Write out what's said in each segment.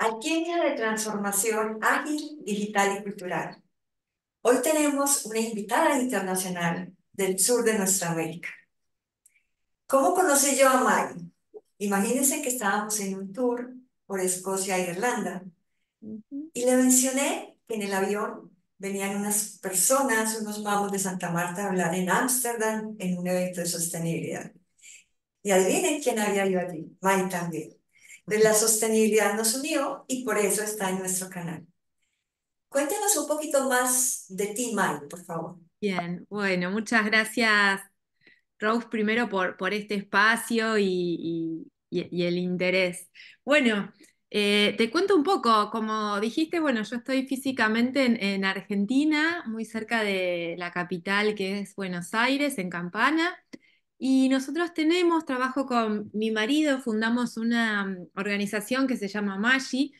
Alquimia de transformación ágil, digital y cultural. Hoy tenemos una invitada internacional del sur de nuestra América. ¿Cómo conocí yo a Mari? Imagínense que estábamos en un tour por Escocia e Irlanda Ujú. y le mencioné que en el avión venían unas personas, unos mamos de Santa Marta a hablar en Ámsterdam en un evento de sostenibilidad. Y adivinen quién había ido allí, Mari también. De la sostenibilidad nos unió y por eso está en nuestro canal. Cuéntanos un poquito más de ti, Mai, por favor. Bien, bueno, muchas gracias, Rose, primero por este espacio y el interés. Bueno, te cuento un poco, como dijiste, bueno, yo estoy físicamente en Argentina, muy cerca de la capital que es Buenos Aires, en Campana, y nosotros trabajo con mi marido, fundamos una organización que se llama Maggi,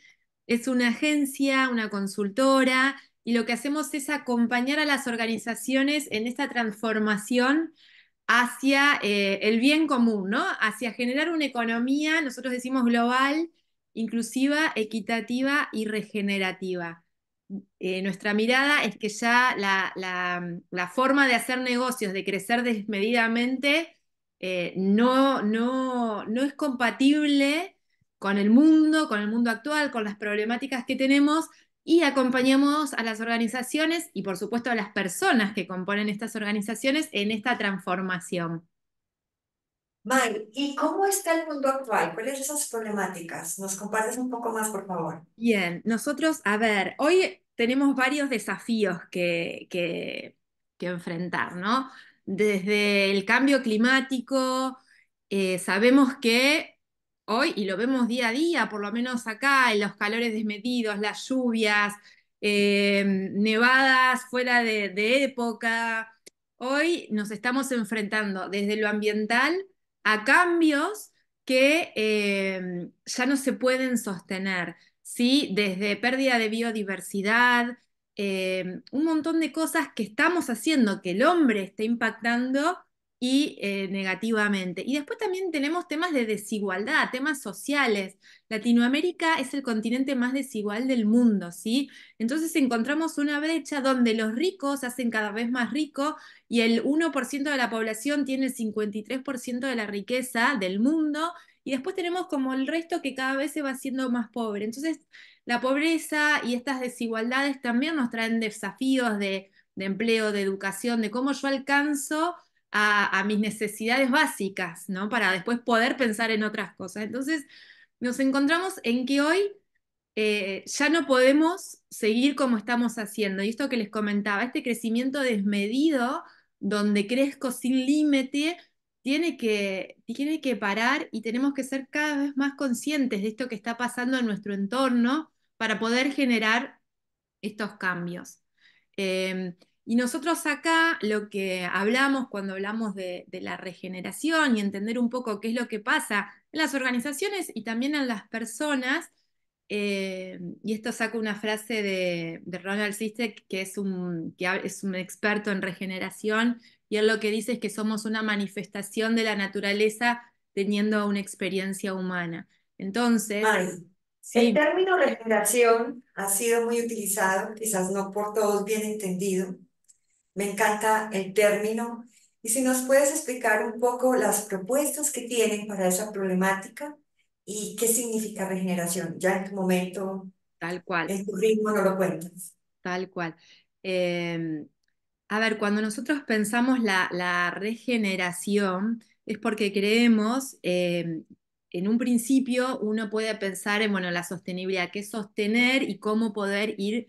es una agencia, una consultora, y lo que hacemos es acompañar a las organizaciones en esta transformación hacia el bien común, ¿no? Hacia generar una economía, nosotros decimos global, inclusiva, equitativa y regenerativa. Nuestra mirada es que ya la forma de hacer negocios, de crecer desmedidamente, no es compatible con el mundo actual, con las problemáticas que tenemos, y acompañamos a las organizaciones y por supuesto a las personas que componen estas organizaciones en esta transformación. Mai, ¿y cómo está el mundo actual? ¿Cuáles son esas problemáticas? ¿Nos compartes un poco más, por favor? Bien, nosotros, a ver, hoy tenemos varios desafíos que enfrentar, ¿no? Desde el cambio climático, sabemos que hoy, y lo vemos día a día, por lo menos acá, en los calores desmedidos, las lluvias, nevadas fuera de época, hoy nos estamos enfrentando desde lo ambiental a cambios que ya no se pueden sostener. ¿Sí? Desde pérdida de biodiversidad, un montón de cosas que estamos haciendo, que el hombre está impactando y negativamente. Y después también tenemos temas de desigualdad, temas sociales. Latinoamérica es el continente más desigual del mundo, ¿sí? Entonces encontramos una brecha donde los ricos se hacen cada vez más ricos y el 1% de la población tiene el 53% de la riqueza del mundo y después tenemos como el resto que cada vez se va haciendo más pobre. Entonces, la pobreza y estas desigualdades también nos traen desafíos de empleo, de educación, de cómo yo alcanzo a mis necesidades básicas, ¿no? Para después poder pensar en otras cosas. Entonces, nos encontramos en que hoy ya no podemos seguir como estamos haciendo. Y esto que les comentaba, este crecimiento desmedido, donde crezco sin límite, tiene que parar y tenemos que ser cada vez más conscientes de esto que está pasando en nuestro entorno para poder generar estos cambios. Y nosotros acá lo que hablamos cuando hablamos de la regeneración y entender un poco qué es lo que pasa en las organizaciones y también en las personas, y esto saca una frase de Ronald Sistek, que es un experto en regeneración, y él lo que dice es que somos una manifestación de la naturaleza teniendo una experiencia humana. Entonces, Mai, el sí, término regeneración ha sido muy utilizado, quizás no por todos bien entendido. Me encanta el término. Y si nos puedes explicar un poco las propuestas que tienen para esa problemática y qué significa regeneración. Ya en tu momento, tal cual. en tu ritmo, no lo cuentas. Tal cual. Eh, a ver, cuando nosotros pensamos la regeneración, es porque creemos, en un principio uno puede pensar en, bueno, la sostenibilidad, qué es sostener y cómo poder ir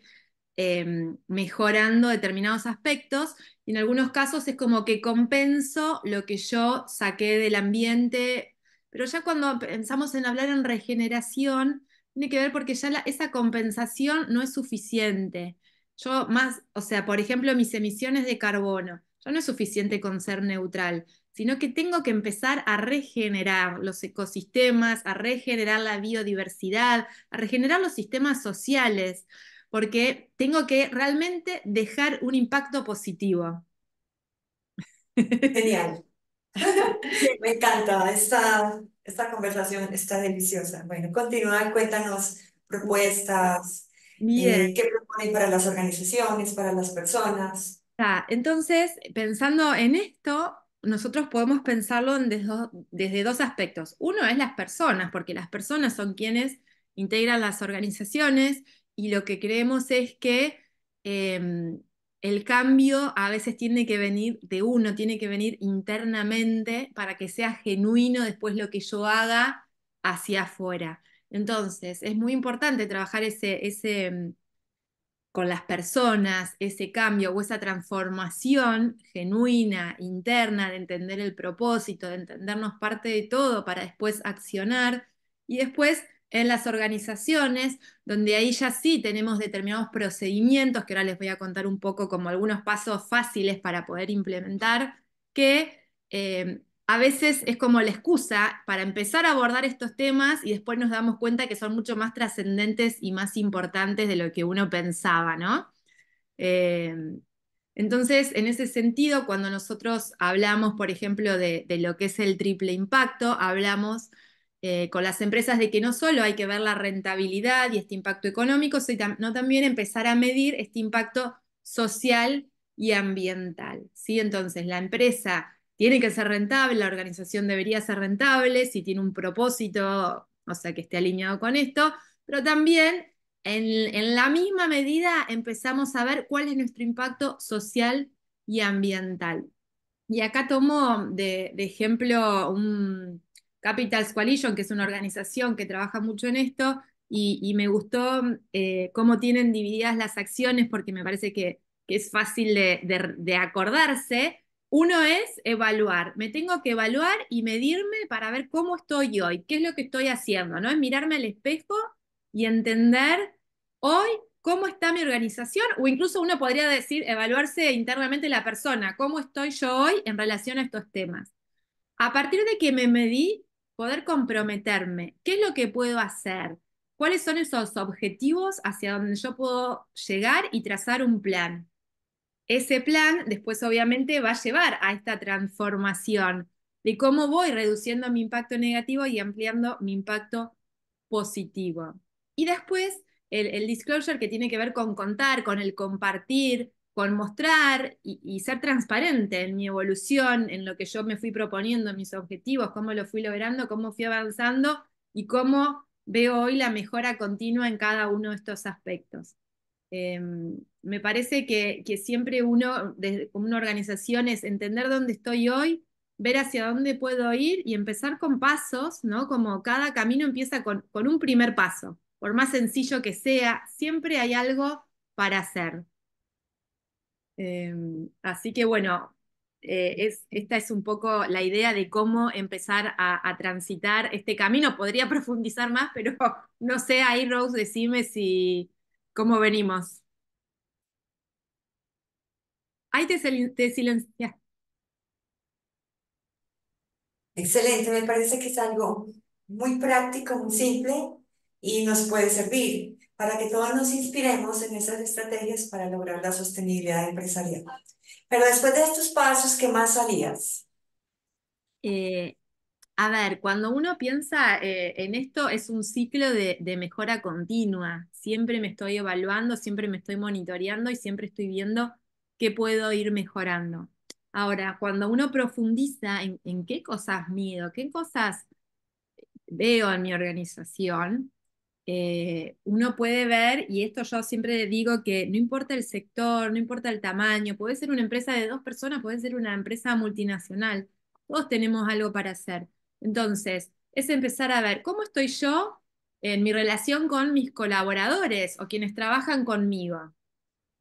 mejorando determinados aspectos. Y en algunos casos es como que compenso lo que yo saqué del ambiente, pero ya cuando pensamos en hablar en regeneración, tiene que ver porque ya esa compensación no es suficiente. Yo más, o sea, por ejemplo, mis emisiones de carbono, ya no es suficiente con ser neutral, sino que tengo que empezar a regenerar los ecosistemas, a regenerar la biodiversidad, a regenerar los sistemas sociales, porque tengo que realmente dejar un impacto positivo. Genial. Me encanta esta conversación, está deliciosa. Bueno, continúa, cuéntanos propuestas, Bien. qué proponen para las organizaciones, para las personas. Entonces, pensando en esto, nosotros podemos pensarlo desde dos aspectos. Uno es las personas, porque las personas son quienes integran las organizaciones y lo que creemos es que eh, el cambio a veces tiene que venir de uno, tiene que venir internamente para que sea genuino después lo que yo haga hacia afuera. Entonces, es muy importante trabajar ese con las personas, ese cambio o esa transformación genuina, interna, de entender el propósito, de entendernos parte de todo para después accionar. Y después en las organizaciones, donde ahí ya sí tenemos determinados procedimientos, que ahora les voy a contar un poco como algunos pasos fáciles para poder implementar, que a veces es como la excusa para empezar a abordar estos temas y después nos damos cuenta que son mucho más trascendentes y más importantes de lo que uno pensaba, ¿no? Eh, entonces, en ese sentido, cuando nosotros hablamos, por ejemplo, de lo que es el triple impacto, hablamos con las empresas de que no solo hay que ver la rentabilidad y este impacto económico, sino también empezar a medir este impacto social y ambiental, ¿sí? Entonces, la empresa tiene que ser rentable, la organización debería ser rentable, si tiene un propósito, o sea, que esté alineado con esto, pero también en la misma medida empezamos a ver cuál es nuestro impacto social y ambiental. Y acá tomo de ejemplo un Capitals Coalition, que es una organización que trabaja mucho en esto, y me gustó cómo tienen divididas las acciones, porque me parece que es fácil de acordarse. Uno es evaluar, me tengo que evaluar y medirme para ver cómo estoy hoy, qué es lo que estoy haciendo, ¿no? Es mirarme al espejo y entender hoy cómo está mi organización, o incluso uno podría decir, evaluarse internamente la persona, cómo estoy yo hoy en relación a estos temas. A partir de que me medí, poder comprometerme, ¿qué es lo que puedo hacer? ¿Cuáles son esos objetivos hacia donde yo puedo llegar y trazar un plan? Ese plan después obviamente va a llevar a esta transformación de cómo voy reduciendo mi impacto negativo y ampliando mi impacto positivo. Y después el disclosure que tiene que ver con contar, con el compartir, con mostrar y ser transparente en mi evolución, en lo que yo me fui proponiendo, en mis objetivos, cómo lo fui logrando, cómo fui avanzando y cómo veo hoy la mejora continua en cada uno de estos aspectos. Eh, Me parece que siempre uno, desde, como una organización, es entender dónde estoy hoy, ver hacia dónde puedo ir y empezar con pasos, ¿no? Como cada camino empieza con un primer paso. Por más sencillo que sea, siempre hay algo para hacer. Eh, Así que bueno, esta es un poco la idea de cómo empezar a transitar este camino. Podría profundizar más, pero no sé, ahí Rose, decime si cómo venimos. Ahí te silencias. Excelente, me parece que es algo muy práctico, muy simple y nos puede servir para que todos nos inspiremos en esas estrategias para lograr la sostenibilidad empresarial. Pero después de estos pasos, ¿qué más harías? Eh, a ver, cuando uno piensa en esto, es un ciclo de mejora continua. Siempre me estoy evaluando, siempre me estoy monitoreando y siempre estoy viendo qué puedo ir mejorando. Ahora, cuando uno profundiza en qué cosas mido, qué cosas veo en mi organización, uno puede ver, y esto yo siempre digo que no importa el sector, no importa el tamaño, puede ser una empresa de dos personas, puede ser una empresa multinacional, todos tenemos algo para hacer. Entonces, es empezar a ver cómo estoy yo en mi relación con mis colaboradores o quienes trabajan conmigo,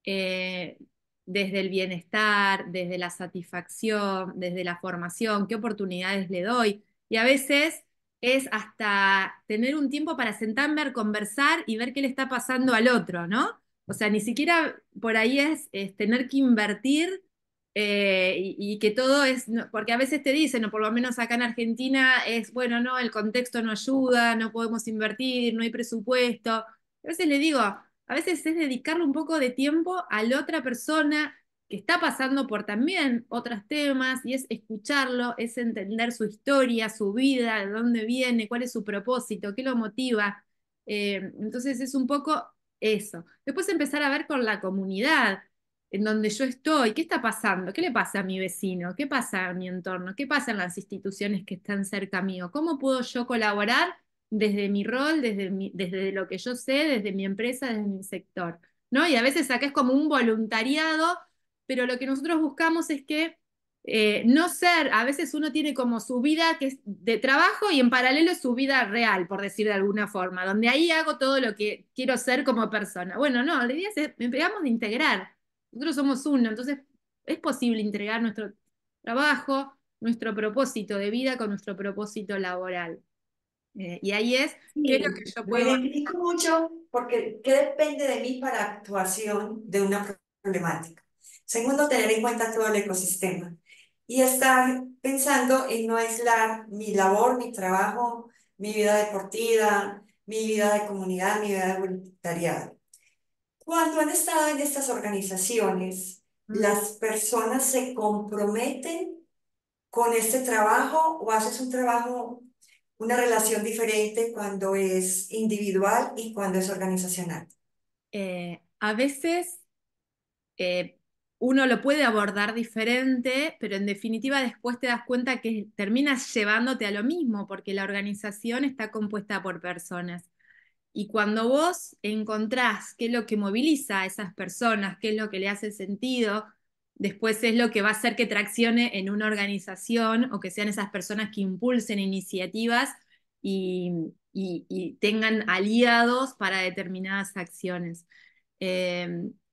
eh, desde el bienestar, desde la satisfacción, desde la formación, qué oportunidades le doy. Y a veces es hasta tener un tiempo para sentarme a conversar y ver qué le está pasando al otro, ¿no? O sea, ni siquiera por ahí es tener que invertir y que todo es, porque a veces te dicen, o por lo menos acá en Argentina es, bueno, no, el contexto no ayuda, no podemos invertir, no hay presupuesto. A veces le digo, a veces es dedicarle un poco de tiempo a la otra persona que está pasando por también otros temas y es escucharlo, es entender su historia, su vida, de dónde viene, cuál es su propósito, qué lo motiva. Entonces es un poco eso. Después empezar a ver con la comunidad en donde yo estoy, qué está pasando, qué le pasa a mi vecino, qué pasa a mi entorno, qué pasa en las instituciones que están cerca mío, cómo puedo yo colaborar desde mi rol, desde lo que yo sé, desde mi empresa, desde mi sector, ¿no? Y a veces acá es como un voluntariado, pero lo que nosotros buscamos es que no ser, a veces uno tiene como su vida que es de trabajo y en paralelo su vida real, por decir de alguna forma, donde ahí hago todo lo que quiero ser como persona. Bueno, no, la idea es, empezamos de integrar. Nosotros somos uno, entonces es posible integrar nuestro trabajo, nuestro propósito de vida con nuestro propósito laboral. Y ahí es, ¿qué es lo que Sí, yo me puedo identifico mucho porque ¿qué depende de mí para actuación de una problemática? Segundo, tener en cuenta todo el ecosistema y estar pensando en no aislar mi labor, mi trabajo, mi vida deportiva, mi vida de comunidad, mi vida de voluntariado. Cuando han estado en estas organizaciones, hacer? ¿las personas se comprometen con este trabajo o haces un trabajo, una relación diferente cuando es individual y cuando es organizacional? A veces eh, uno lo puede abordar diferente, pero en definitiva después te das cuenta que terminas llevándote a lo mismo, porque la organización está compuesta por personas. Y cuando vos encontrás qué es lo que moviliza a esas personas, qué es lo que le hace sentido, después es lo que va a hacer que traccione en una organización o que sean esas personas que impulsen iniciativas y, y tengan aliados para determinadas acciones.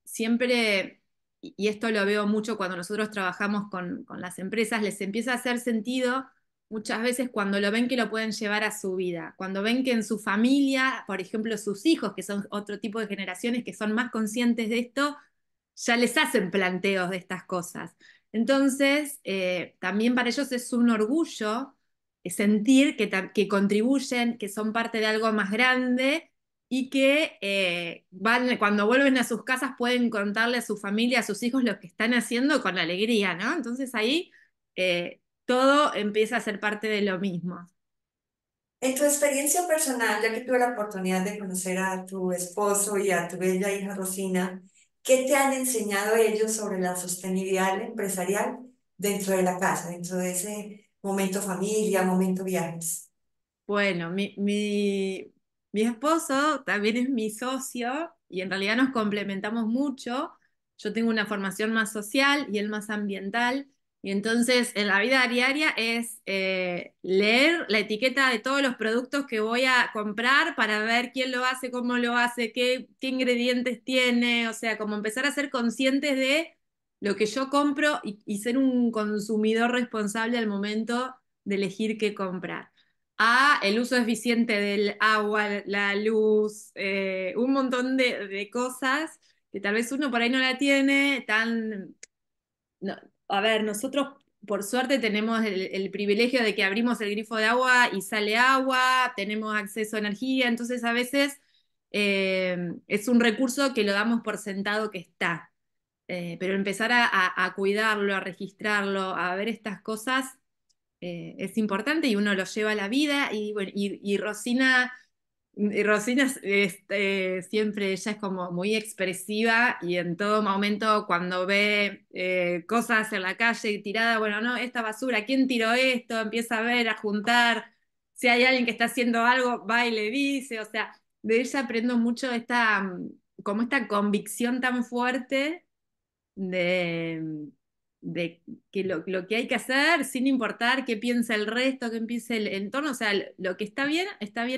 Siempre, y esto lo veo mucho cuando nosotros trabajamos con las empresas, les empieza a hacer sentido muchas veces cuando lo ven que lo pueden llevar a su vida, cuando ven que en su familia, por ejemplo, sus hijos, que son otro tipo de generaciones que son más conscientes de esto, ya les hacen planteos de estas cosas. Entonces, también para ellos es un orgullo sentir que contribuyen, que son parte de algo más grande y que cuando vuelven a sus casas pueden contarle a su familia, a sus hijos lo que están haciendo con alegría, ¿no? Entonces ahí todo empieza a ser parte de lo mismo. En tu experiencia personal, ya que tuve la oportunidad de conocer a tu esposo y a tu bella hija Rosina, ¿qué te han enseñado ellos sobre la sostenibilidad empresarial dentro de la casa, dentro de ese momento familia, momento viajes? Bueno, mi esposo también es mi socio y en realidad nos complementamos mucho. Yo tengo una formación más social y él más ambiental. Y entonces en la vida diaria es leer la etiqueta de todos los productos que voy a comprar para ver quién lo hace, cómo lo hace, qué ingredientes tiene. O sea, como empezar a ser conscientes de lo que yo compro y ser un consumidor responsable al momento de elegir qué comprar a el uso eficiente del agua, la luz, un montón de cosas que tal vez uno por ahí no la tiene tan... no, a ver, nosotros por suerte tenemos el privilegio de que abrimos el grifo de agua y sale agua, tenemos acceso a energía, entonces a veces es un recurso que lo damos por sentado que está. Pero empezar a cuidarlo, a registrarlo, a ver estas cosas es importante y uno lo lleva a la vida y, bueno, Rosina siempre ella es como muy expresiva y en todo momento cuando ve cosas en la calle tiradas, bueno, no, esta basura, ¿quién tiró esto? Empieza a ver, a juntar, si hay alguien que está haciendo algo, va y le dice, o sea, de ella aprendo mucho como esta convicción tan fuerte de, de que lo que hay que hacer sin importar qué piensa el resto, qué piensa el entorno, o sea, lo que está bien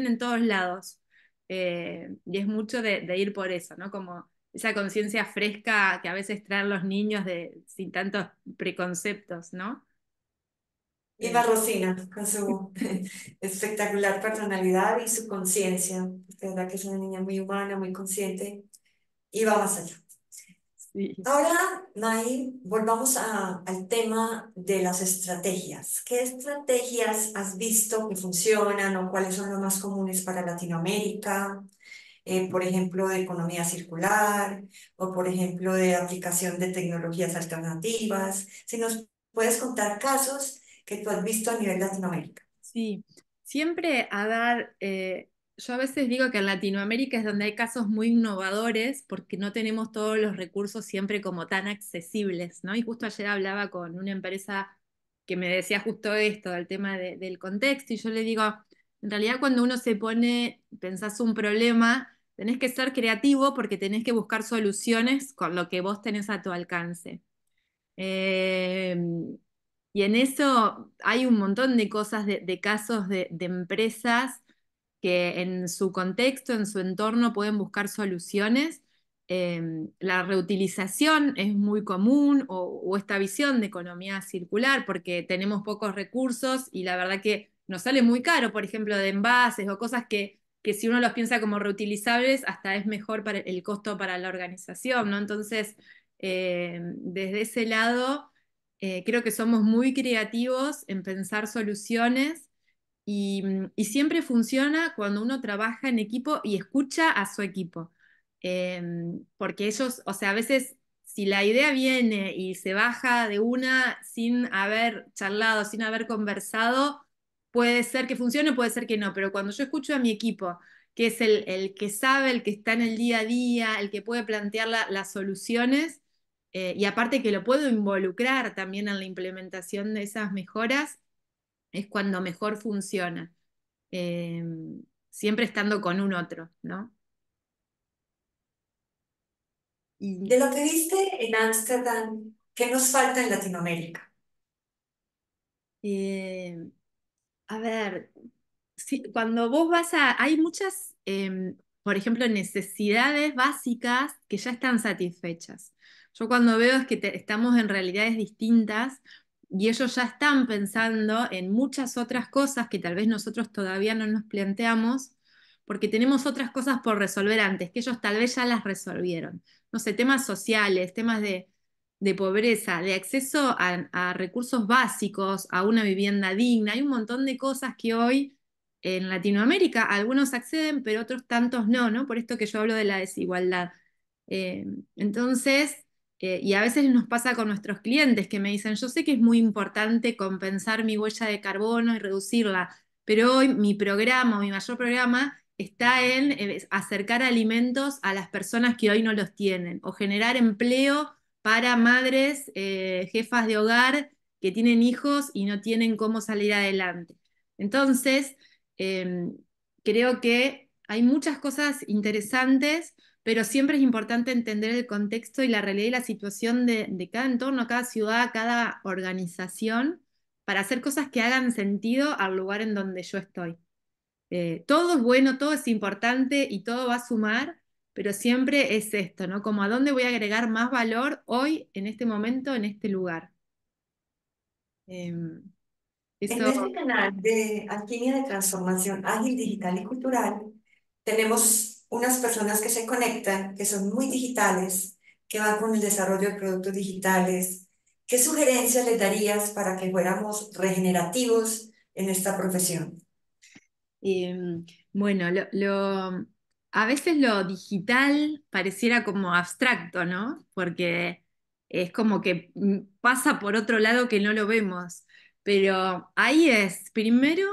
en todos lados. Y es mucho de ir por eso, ¿no? Como esa conciencia fresca que a veces traen los niños sin tantos preconceptos, ¿no? Viva Eh, Rosina, con su espectacular personalidad y su conciencia. De verdad que es una niña muy humana, muy consciente y va más allá. sí. Ahora, Nay, volvamos al tema de las estrategias. ¿Qué estrategias has visto que funcionan o cuáles son las más comunes para Latinoamérica? Por ejemplo, de economía circular o, por ejemplo, de aplicación de tecnologías alternativas. Si nos puedes contar casos que tú has visto a nivel Latinoamérica. Sí, siempre a dar, yo a veces digo que en Latinoamérica es donde hay casos muy innovadores porque no tenemos todos los recursos siempre como tan accesibles, ¿no? Y justo ayer hablaba con una empresa que me decía justo esto, del tema del contexto, y yo le digo, en realidad cuando uno se pone, pensás un problema, tenés que ser creativo porque tenés que buscar soluciones con lo que vos tenés a tu alcance. Eh, y en eso hay un montón de cosas, de casos de empresas que en su contexto, en su entorno, pueden buscar soluciones. La reutilización es muy común o esta visión de economía circular porque tenemos pocos recursos y la verdad que nos sale muy caro, por ejemplo, de envases o cosas que si uno los piensa como reutilizables, hasta es mejor para el costo para la organización, ¿no? Entonces, desde ese lado, creo que somos muy creativos en pensar soluciones y siempre funciona cuando uno trabaja en equipo y escucha a su equipo. Eh, Porque ellos, o sea, a veces si la idea viene y se baja de una sin haber charlado, sin haber conversado, puede ser que funcione, puede ser que no, pero cuando yo escucho a mi equipo, que es el que sabe, el que está en el día a día, el que puede plantear las soluciones, y aparte que lo puedo involucrar también en la implementación de esas mejoras, es cuando mejor funciona. Eh, Siempre estando con un otro, ¿no? Y De lo que viste en Ámsterdam, ¿qué nos falta en Latinoamérica? eh, a ver, sí, cuando vos vas a, hay muchas, por ejemplo, necesidades básicas que ya están satisfechas. Yo cuando veo es que estamos en realidades distintas y ellos ya están pensando en muchas otras cosas que tal vez nosotros todavía no nos planteamos porque tenemos otras cosas por resolver antes, que ellos tal vez ya las resolvieron. No sé, temas sociales, temas de pobreza, de acceso a recursos básicos, a una vivienda digna. Hay un montón de cosas que hoy en Latinoamérica algunos acceden, pero otros tantos no, ¿no? Por esto que yo hablo de la desigualdad. Eh, entonces, y a veces nos pasa con nuestros clientes que me dicen, yo sé que es muy importante compensar mi huella de carbono y reducirla, pero hoy mi programa, mi mayor programa, está en acercar alimentos a las personas que hoy no los tienen o generar empleo para madres, jefas de hogar que tienen hijos y no tienen cómo salir adelante. Entonces, eh, creo que hay muchas cosas interesantes, pero siempre es importante entender el contexto y la realidad y la situación de cada entorno, cada ciudad, cada organización, para hacer cosas que hagan sentido al lugar en donde yo estoy. Todo es bueno, todo es importante y todo va a sumar, pero siempre es esto, ¿no? Como a dónde voy a agregar más valor hoy, en este momento, en este lugar. Eh, En Eso, este canal de Alquimia de Transformación Ágil, Digital y Cultural, tenemos unas personas que se conectan, que son muy digitales, que van con el desarrollo de productos digitales. ¿Qué sugerencias les darías para que fuéramos regenerativos en esta profesión? Eh, bueno, a veces lo digital pareciera como abstracto, ¿no? Porque es como que pasa por otro lado que no lo vemos. Pero ahí es, primero,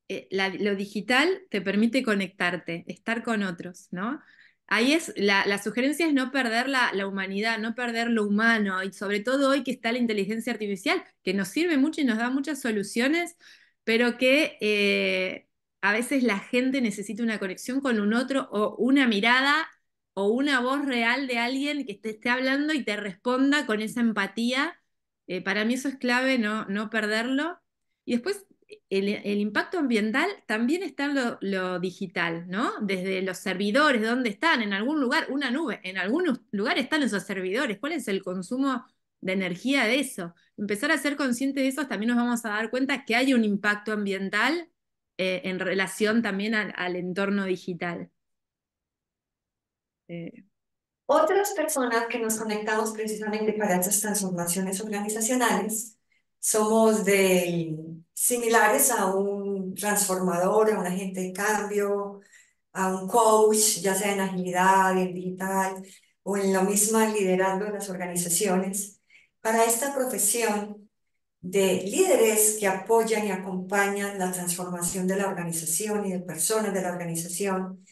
lo digital te permite conectarte, estar con otros, ¿no? Ahí es, la sugerencia es no perder la humanidad, no perder lo humano, y sobre todo hoy que está la inteligencia artificial, que nos sirve mucho y nos da muchas soluciones, pero que a veces la gente necesita una conexión con un otro o una mirada o una voz real de alguien que te esté hablando y te responda con esa empatía. Para mí eso es clave, no perderlo. Y después el impacto ambiental también está en lo digital, ¿no? Desde los servidores, ¿dónde están? En algún lugar, una nube, en algunos lugares están esos servidores. ¿Cuál es el consumo de energía de eso? Empezar a ser conscientes de eso, también nos vamos a dar cuenta que hay un impacto ambiental en relación también al entorno digital. Eh, Otras personas que nos conectamos precisamente para estas transformaciones organizacionales somos similares a un transformador, a un agente de cambio, a un coach, ya sea en agilidad, en digital o en lo mismo liderando de las organizaciones. Para esta profesión de líderes que apoyan y acompañan la transformación de la organización y de personas de la organización.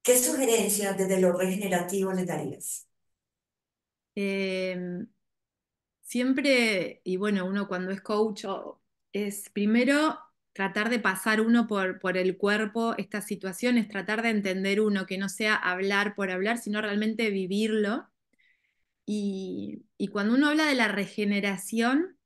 ¿Qué sugerencias desde lo regenerativo les darías? Eh, Siempre, y bueno, uno cuando es coach es primero tratar de pasar uno por el cuerpo estas situaciones, tratar de entender uno, que no sea hablar por hablar, sino realmente vivirlo. Y cuando uno habla de la regeneración,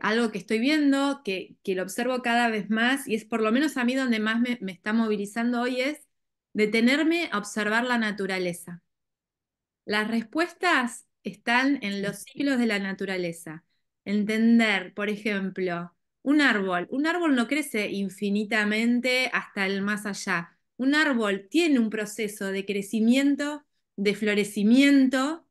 algo que estoy viendo, que lo observo cada vez más, y es por lo menos a mí donde más me está movilizando hoy, es detenerme a observar la naturaleza. Las respuestas están en los ciclos de la naturaleza. Entender, por ejemplo, un árbol no crece infinitamente hasta el más allá. Un árbol tiene un proceso de crecimiento, de florecimiento,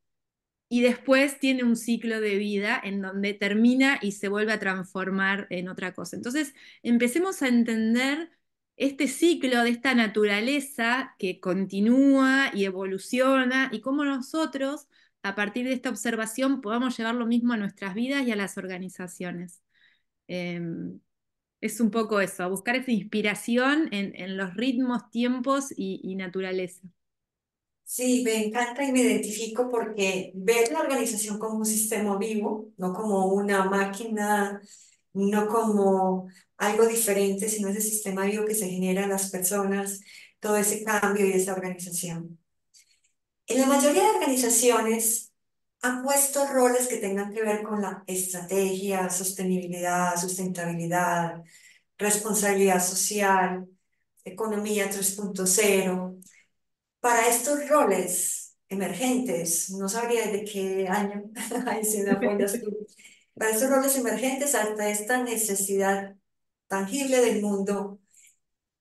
y después tiene un ciclo de vida en donde termina y se vuelve a transformar en otra cosa. Entonces, empecemos a entender este ciclo de esta naturaleza que continúa y evoluciona y cómo nosotros, a partir de esta observación, podamos llevar lo mismo a nuestras vidas y a las organizaciones. Eh, es un poco eso, buscar esa inspiración en los ritmos, tiempos y naturaleza. Sí, me encanta y me identifico porque ver la organización como un sistema vivo, no como una máquina, no como algo diferente, sino ese sistema vivo que se genera en las personas, todo ese cambio y esa organización. En la mayoría de organizaciones han puesto roles que tengan que ver con la estrategia, sostenibilidad, sustentabilidad, responsabilidad social, economía 3.0. Para estos roles emergentes, no sabría de qué año, ahí si me apoyas tú, para estos roles emergentes, hasta esta necesidad tangible del mundo,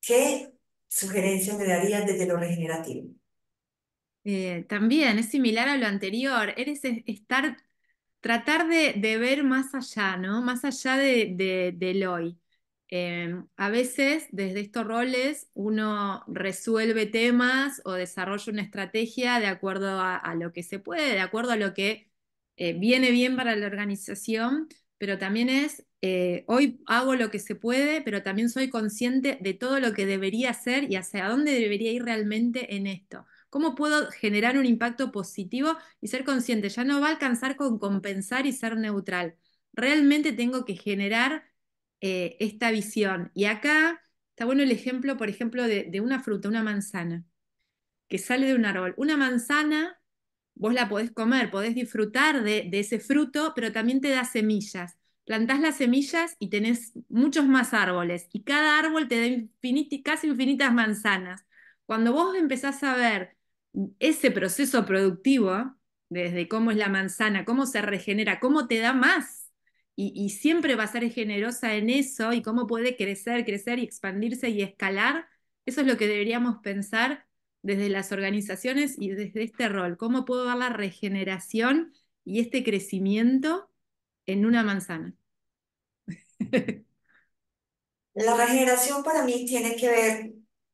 ¿qué sugerencia me darías desde lo regenerativo? También es similar a lo anterior, tratar de ver más allá, ¿no? Más allá del hoy. A veces desde estos roles uno resuelve temas o desarrolla una estrategia de acuerdo a lo que se puede, de acuerdo a lo que viene bien para la organización, pero también hoy hago lo que se puede, pero también soy consciente de todo lo que debería hacer y hacia dónde debería ir realmente en esto. ¿Cómo puedo generar un impacto positivo y ser consciente? Ya no va a alcanzar con compensar y ser neutral. Realmente tengo que generar esta visión. Y acá está bueno el ejemplo, por ejemplo, de una fruta, una manzana que sale de un árbol. Una manzana, vos la podés comer, podés disfrutar de ese fruto, pero también te da semillas. Plantás las semillas y tenés muchos más árboles, y cada árbol te da casi infinitas manzanas. Cuando vos empezás a ver ese proceso productivo, desde cómo es la manzana, cómo se regenera, cómo te da más, y siempre va a ser generosa en eso, y cómo puede crecer, crecer y expandirse y escalar, eso es lo que deberíamos pensar desde las organizaciones y desde este rol. ¿Cómo puedo dar la regeneración y este crecimiento en una manzana? La regeneración para mí tiene que ver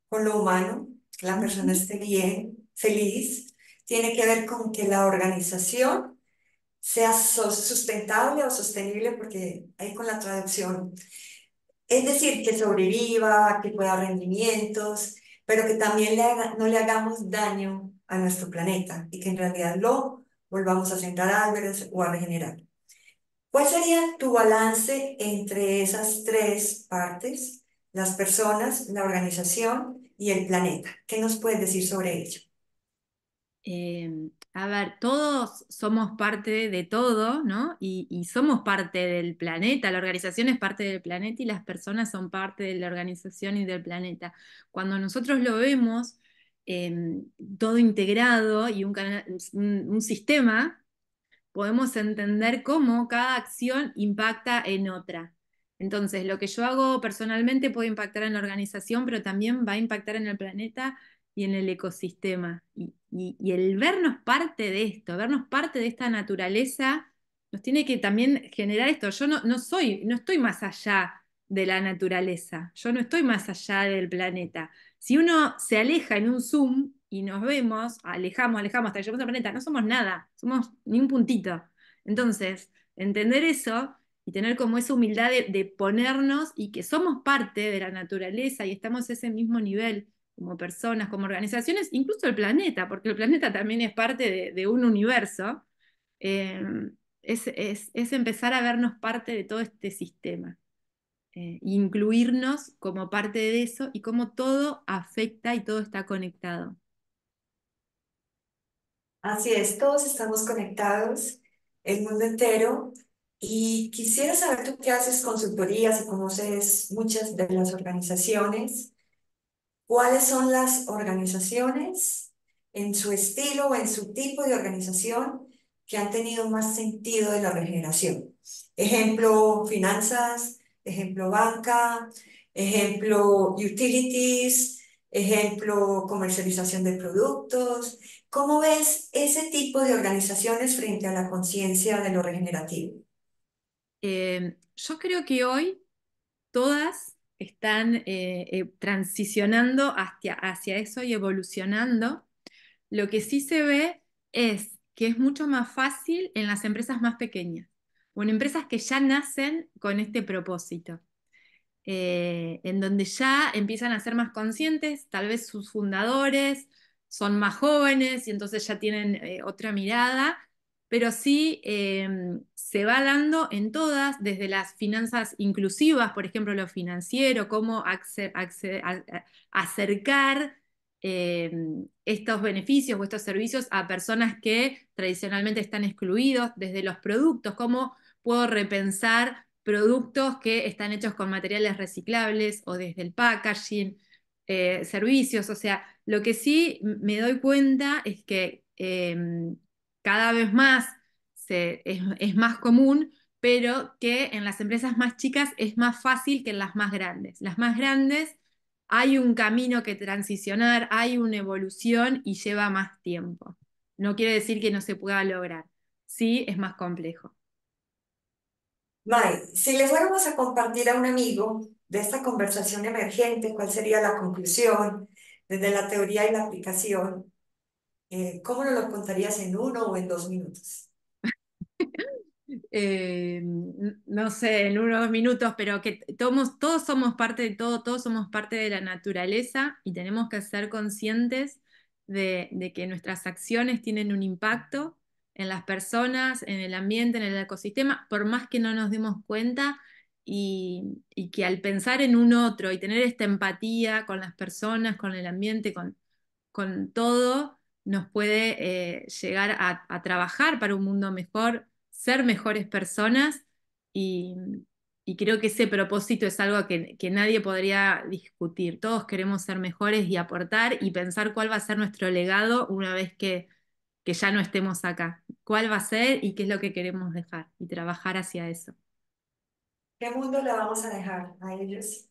con lo humano, que la persona esté bien, feliz, tiene que ver con que la organización sea sustentable o sostenible, porque ahí con la traducción, es decir, que sobreviva, que pueda dar rendimientos, pero que también no le hagamos daño a nuestro planeta y que en realidad lo volvamos a sembrar árboles o a regenerar. ¿Cuál sería tu balance entre esas tres partes, las personas, la organización y el planeta? ¿Qué nos puedes decir sobre ello? A ver, todos somos parte de todo, ¿no? Y somos parte del planeta, la organización es parte del planeta y las personas son parte de la organización y del planeta. Cuando nosotros lo vemos todo integrado y un sistema, podemos entender cómo cada acción impacta en otra. Entonces, lo que yo hago personalmente puede impactar en la organización, pero también va a impactar en el planeta y en el ecosistema. Y el vernos parte de esto, vernos parte de esta naturaleza, nos tiene que también generar esto. Yo no estoy más allá de la naturaleza, yo no estoy más allá del planeta. Si uno se aleja en un zoom y nos vemos, alejamos hasta que llegamos al planeta, no somos nada, somos ni un puntito. Entonces, entender eso y tener como esa humildad de ponernos y que somos parte de la naturaleza y estamos a ese mismo nivel como personas, como organizaciones, incluso el planeta, porque el planeta también es parte de un universo, eh, es empezar a vernos parte de todo este sistema, incluirnos como parte de eso y cómo todo afecta y todo está conectado. Así es, todos estamos conectados, el mundo entero. Y quisiera saber tú qué haces consultorías y conoces muchas de las organizaciones. ¿Cuáles son las organizaciones en su estilo o en su tipo de organización que han tenido más sentido de la regeneración? Ejemplo, finanzas, ejemplo, banca, ejemplo, utilities, ejemplo, comercialización de productos. ¿Cómo ves ese tipo de organizaciones frente a la conciencia de lo regenerativo? Yo creo que hoy todas están transicionando hacia eso y evolucionando. Lo que sí se ve es que es mucho más fácil en las empresas más pequeñas o en empresas que ya nacen con este propósito, en donde ya empiezan a ser más conscientes, tal vez sus fundadores son más jóvenes y entonces ya tienen otra mirada, pero sí se va dando en todas, desde las finanzas inclusivas, por ejemplo, lo financiero, cómo acercar eh, estos beneficios o estos servicios a personas que tradicionalmente están excluidos, desde los productos, cómo puedo repensar productos que están hechos con materiales reciclables o desde el packaging, servicios. O sea, lo que sí me doy cuenta es que cada vez más es más común, pero que en las empresas más chicas es más fácil que en las más grandes. Las más grandes hay un camino que transicionar, hay una evolución y lleva más tiempo. No quiere decir que no se pueda lograr. Sí, es más complejo. May, si le fuéramos a compartir a un amigo de esta conversación emergente, ¿cuál sería la conclusión desde la teoría y la aplicación? ¿Cómo nos lo contarías en 1 o en 2 minutos? No sé, en unos minutos, pero que todos somos parte de todo, todos somos parte de la naturaleza y tenemos que ser conscientes de que nuestras acciones tienen un impacto en las personas, en el ambiente, en el ecosistema, por más que no nos demos cuenta y que al pensar en un otro y tener esta empatía con las personas, con el ambiente, con todo, nos puede llegar a trabajar para un mundo mejor, ser mejores personas y, y creo que ese propósito es algo que nadie podría discutir. Todos queremos ser mejores y aportar y pensar cuál va a ser nuestro legado una vez que ya no estemos acá. ¿Cuál va a ser y qué es lo que queremos dejar? Y trabajar hacia eso. ¿Qué mundo le vamos a dejar a ellos,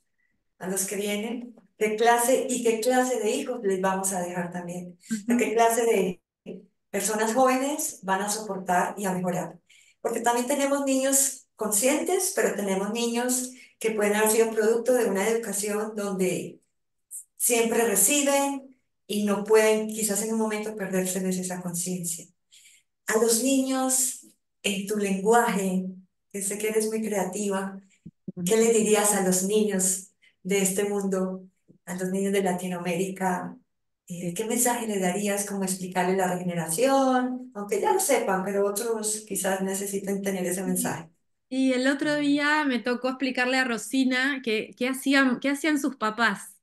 a los que vienen? ¿Qué clase y qué clase de hijos les vamos a dejar también? Ujú. ¿Qué clase de personas jóvenes van a soportar y a mejorar? Porque también tenemos niños conscientes, pero tenemos niños que pueden haber sido producto de una educación donde siempre reciben y no pueden quizás en un momento perderse de esa conciencia. A los niños, en tu lenguaje, que sé que eres muy creativa, ¿qué le dirías a los niños de este mundo, a los niños de Latinoamérica? Sí. ¿Qué mensaje le darías? ¿Cómo explicarle la regeneración? Aunque ya lo sepan, pero otros quizás necesiten tener ese mensaje. Y el otro día me tocó explicarle a Rosina qué hacían sus papás,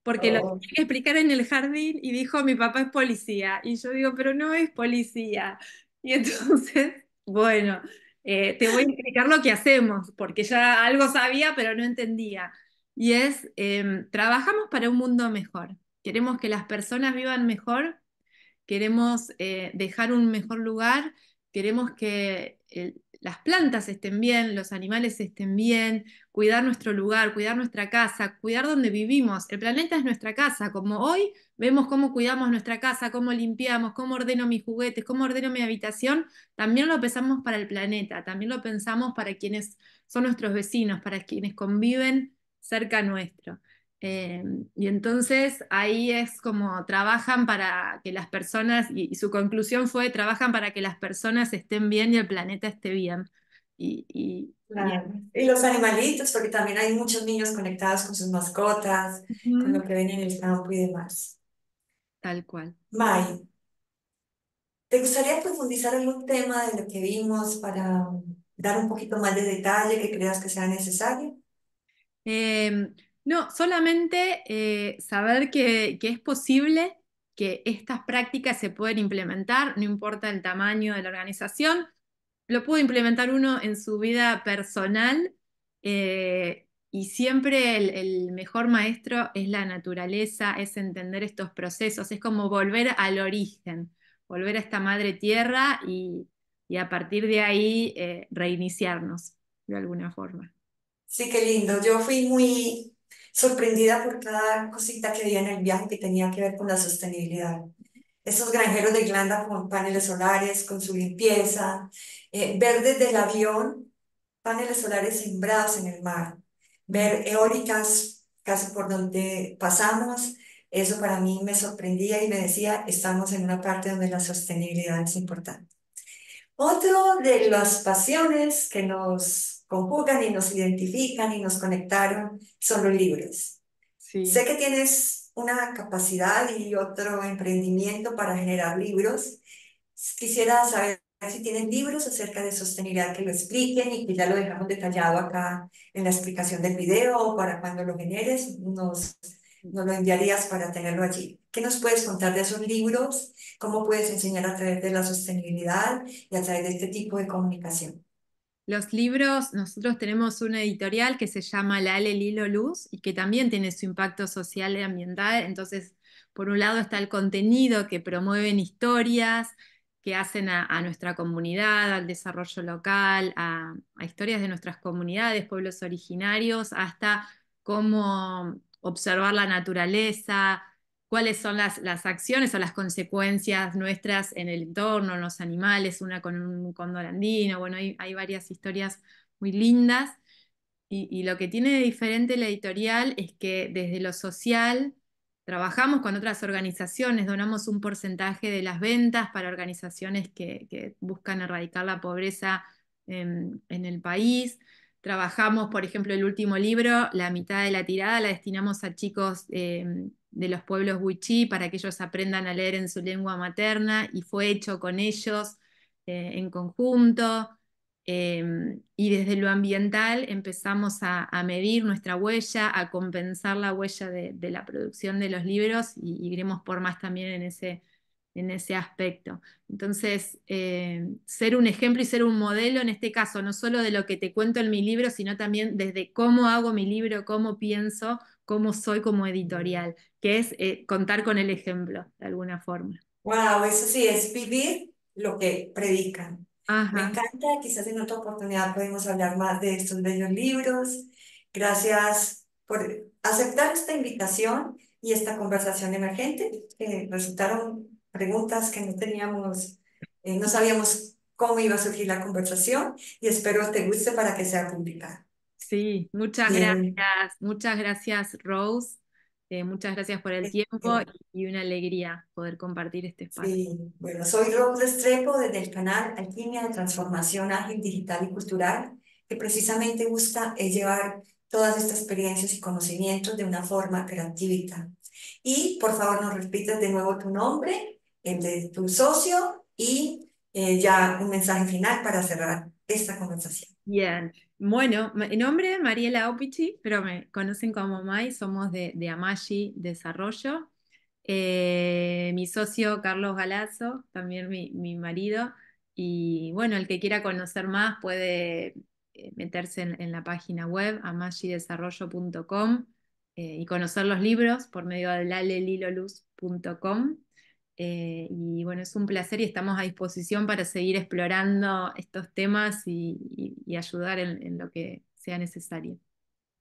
porque lo tenía Oh, que explicar en el jardín y dijo, mi papá es policía. Y yo digo, pero no es policía. Y entonces, bueno, te voy a explicar lo que hacemos, porque ya algo sabía, pero no entendía. Y es, trabajamos para un mundo mejor. Queremos que las personas vivan mejor, queremos dejar un mejor lugar, queremos que las plantas estén bien, los animales estén bien, cuidar nuestro lugar, cuidar nuestra casa, cuidar donde vivimos. El planeta es nuestra casa, como hoy vemos cómo cuidamos nuestra casa, cómo limpiamos, cómo ordeno mis juguetes, cómo ordeno mi habitación, también lo pensamos para el planeta, también lo pensamos para quienes son nuestros vecinos, para quienes conviven cerca nuestro. Eh, y entonces ahí es como trabajan para que las personas, y su conclusión fue, trabajan para que las personas estén bien y el planeta esté bien. Claro. Y los animalitos, porque también hay muchos niños conectados con sus mascotas, con Ujú. lo que ven en el campo y demás. Tal cual. May, ¿te gustaría profundizar algún tema de lo que vimos para dar un poquito más de detalle que creas que sea necesario? No, solamente saber que es posible que estas prácticas se pueden implementar, no importa el tamaño de la organización, lo puede implementar uno en su vida personal y siempre el mejor maestro es la naturaleza, es entender estos procesos, es como volver al origen, volver a esta madre tierra y a partir de ahí reiniciarnos de alguna forma. Sí, qué lindo. Yo fui muy sorprendida por cada cosita que vi en el viaje que tenía que ver con la sostenibilidad. Esos granjeros de Irlanda con paneles solares, con su limpieza, ver desde el avión paneles solares sembrados en el mar, Mm. ver eólicas casi por donde pasamos, eso para mí me sorprendía y me decía, estamos en una parte donde la sostenibilidad es importante. Otro de las pasiones que nos conjugan y nos identifican y nos conectaron son los libros. Sí. Sé que tienes una capacidad y otro emprendimiento para generar libros. Quisiera saber si tienen libros acerca de sostenibilidad que lo expliquen y que ya lo dejamos detallado acá en la explicación del video o para cuando lo generes, nos lo enviarías para tenerlo allí. ¿Qué nos puedes contar de esos libros? ¿Cómo puedes enseñar a través de la sostenibilidad y a través de este tipo de comunicación? Los libros, nosotros tenemos una editorial que se llama La Ale Lilo Luz y que también tiene su impacto social y ambiental. Entonces, por un lado está el contenido que promueven historias, que hacen a nuestra comunidad, al desarrollo local, a historias de nuestras comunidades, pueblos originarios, hasta cómo observar la naturaleza, cuáles son las acciones o las consecuencias nuestras en el entorno, en los animales, una con un cóndor andino, bueno, hay varias historias muy lindas. Y lo que tiene de diferente la editorial es que desde lo social trabajamos con otras organizaciones, donamos un porcentaje de las ventas para organizaciones que buscan erradicar la pobreza en el país. Trabajamos, por ejemplo, el último libro, la mitad de la tirada la destinamos a chicos de los pueblos wichí para que ellos aprendan a leer en su lengua materna y fue hecho con ellos en conjunto. Y desde lo ambiental empezamos a medir nuestra huella, a compensar la huella de la producción de los libros y iremos por más también en ese aspecto. Entonces, ser un ejemplo y ser un modelo en este caso, no solo de lo que te cuento en mi libro, sino también desde cómo hago mi libro, cómo pienso, cómo soy como editorial, que es contar con el ejemplo, de alguna forma. Wow, eso sí, es vivir lo que predican. Me Ajá, encanta, quizás en otra oportunidad podemos hablar más de estos bellos libros. Gracias por aceptar esta invitación y esta conversación emergente, que resultaron preguntas que no teníamos, no sabíamos cómo iba a surgir la conversación y espero te guste para que sea publicada. sí, Bien, muchas gracias Rose, muchas gracias por el tiempo bien. y una alegría poder compartir este espacio. Sí, bueno, soy Rose Restrepo desde el canal Alquimia de Transformación Ágil Digital y Cultural, que precisamente busca llevar todas estas experiencias y conocimientos de una forma creativa. Y por favor, nos repitas de nuevo tu nombre, el de tu socio y ya un mensaje final para cerrar esta conversación. Bien, bueno, mi nombre Mariela Opichi, pero me conocen como Mai, somos de Amashi Desarrollo. Mi socio Carlos Galazo, también mi marido. Y bueno, el que quiera conocer más puede meterse en la página web amashidesarrollo.com y conocer los libros por medio de laleliloluz.com. Y bueno, es un placer y estamos a disposición para seguir explorando estos temas y ayudar en lo que sea necesario.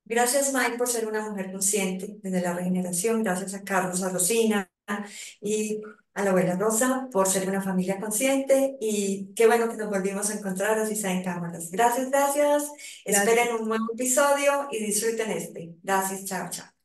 Gracias, Mike, por ser una mujer consciente desde la regeneración. Gracias a Carlos, a Rosina y a la abuela Rosa por ser una familia consciente. Y qué bueno que nos volvimos a encontrar, así sea en cámaras. Gracias, gracias. Gracias. Esperen un nuevo episodio y disfruten este. Gracias, chao, chao.